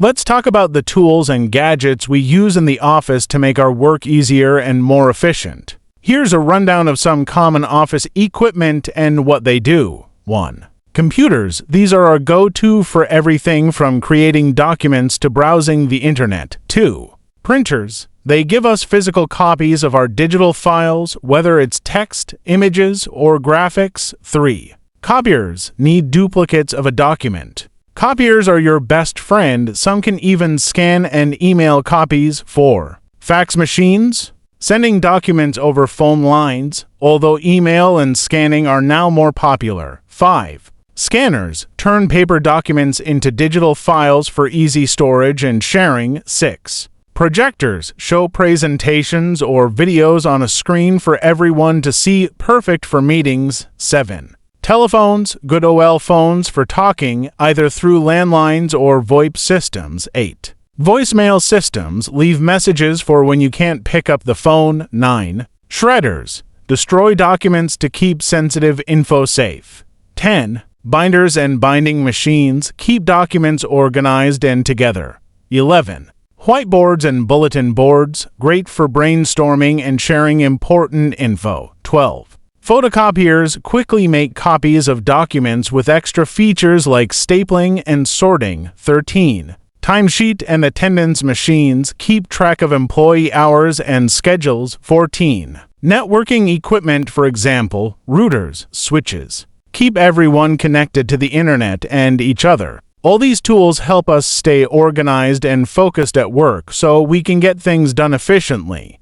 Let's talk about the tools and gadgets we use in the office to make our work easier and more efficient. Here's a rundown of some common office equipment and what they do. 1. Computers. These are our go-to for everything from creating documents to browsing the internet. 2. Printers. They give us physical copies of our digital files, whether it's text, images, or graphics. 3. Copiers. Need duplicates of a document. Copiers are your best friend. Some can even scan and email copies. 4. Fax machines. Sending documents over phone lines, although email and scanning are now more popular. 5. Scanners. Turn paper documents into digital files for easy storage and sharing. 6. Projectors. Show presentations or videos on a screen for everyone to see, perfect for meetings. 7. Telephones. Good OL phones for talking, either through landlines or VoIP systems. 8. Voicemail systems. Leave messages for when you can't pick up the phone. 9. Shredders. Destroy documents to keep sensitive info safe. 10. Binders and binding machines. Keep documents organized and together. 11. Whiteboards and bulletin boards. Great for brainstorming and sharing important info. 12. Photocopiers. Quickly make copies of documents with extra features like stapling and sorting. 13. Timesheet and Attendance Machines. Keep track of employee hours and schedules. 14. Networking equipment, for example, routers, switches. Keep everyone connected to the internet and each other. All these tools help us stay organized and focused at work so we can get things done efficiently.